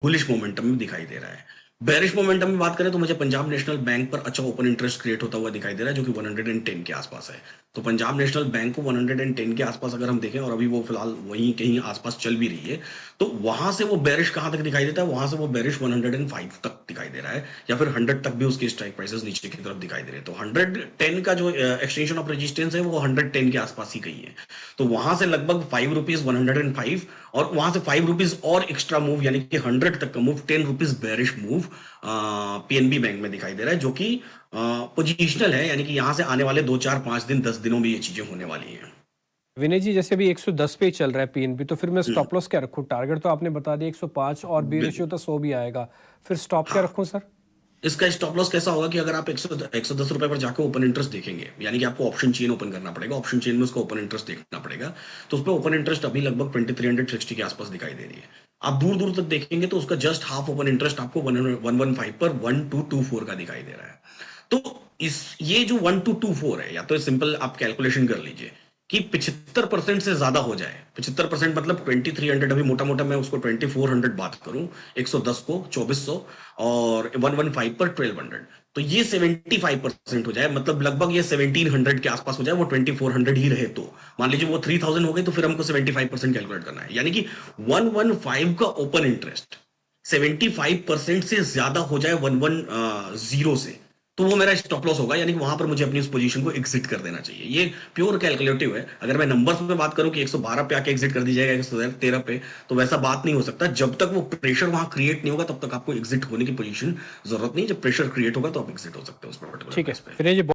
Bullish momentum में दिखाई दे रहा है। बेरिश मोमेंटम में बात करें तो मुझे पंजाब नेशनल बैंक पर अच्छा ओपन इंटरेस्ट क्रिएट होता हुआ दिखाई दे रहा है, जो कि 110 के आसपास है। तो पंजाब नेशनल बैंक को 110 के आसपास अगर हम देखें, और अभी वो फिलहाल वहीं कहीं आसपास चल भी रही है, तो वहां से वो बेरिश कहां तक दिखाई देता है, वहां से वो बेरिश 105 तक दिखाई दे रहा है, या फिर 100 तक भी उसकी स्ट्राइक प्राइसेस नीचे की तरफ दिखाई दे रहे हैं। तो 110 का जो एक्सटेंशन ऑफ रेजिस्टेंस है वो 110 के आसपास ही कहीं है। तो वहां से लगभग ₹5 105, और वहां से ₹5 और एक्स्ट्रा मूव, यानी कि 100 तक का move, ₹10 bearish move PNB bank में दिखाई दे रहा है, जो कि पोजिशनल है, यानी कि यहां से आने वाले 2 4 5 दिन 10 दिनों में ये चीजें होने वाली हैं। विनय जी, जैसे अभी 110 पे ही चल रहा है पीएनबी, तो फिर मैं स्टॉप लॉस क्या रखूं? टारगेट तो आपने बता दिया 105, और बी रेशियो तो 100 भी आएगा, फिर स्टॉप क्या हाँ, रखूं सर? इसका स्टॉप लॉस कैसा होगा कि अगर आप 110 रुपए पर जाकर ओपन इंटरेस्ट देखेंगे, यानी कि आपको ऑप्शन चेन ओपन करना पड़ेगा, ऑप्शन चेन में उसका ओपन इंटरेस्ट देखना पड़ेगा, तो उस पर ओपन इंटरेस्ट अभी लगभग 2360 के आसपास दिखाई दे रही है। आप दूर दूर तक देखेंगे तो उसका जस्ट हाफ ओपन इंटरेस्ट आपको 115 पर 1224 का दिखाई दे रहा है। तो इस ये जो 1224 है, या तो सिंपल आप कैलकुलेशन कर लीजिए कि 75% से ज्यादा हो जाए। 75% मतलब 2300, अभी मोटा मोटा मैं उसको 2400 बात करूं, 110 को 2400, और 115 पर 1200, तो ये 75% हो जाए, मतलब लगभग ये 1700 के आसपास हो जाए, वो 2400 ही रहे तो मान लीजिए वो 3000 हो गए, तो फिर हमको 75% कैलकुलेट करना है, यानी कि 115 का ओपन इंटरेस्ट 75% से ज्यादा हो जाए 110 से, तो वो मेरा स्टॉप लॉस होगा, यानी कि वहां पर मुझे अपनी उस पोजीशन को एग्जिट कर देना चाहिए। ये प्योर कैलकुलेटिव है। अगर मैं नंबर्स में बात करूं कि 112 पे आके एग्जिट कर दी जाएगा 113 पे, तो वैसा बात नहीं हो सकता। जब तक वो प्रेशर वहां क्रिएट नहीं होगा, तब तक आपको एग्जिट होने की पोजीशन जरूरत नहीं। जब प्रेशर क्रिएट होगा तो आप एग्जिट हो सकते हो उस पर्टिकुलर ठीक है प्राइस पे। विनय जी।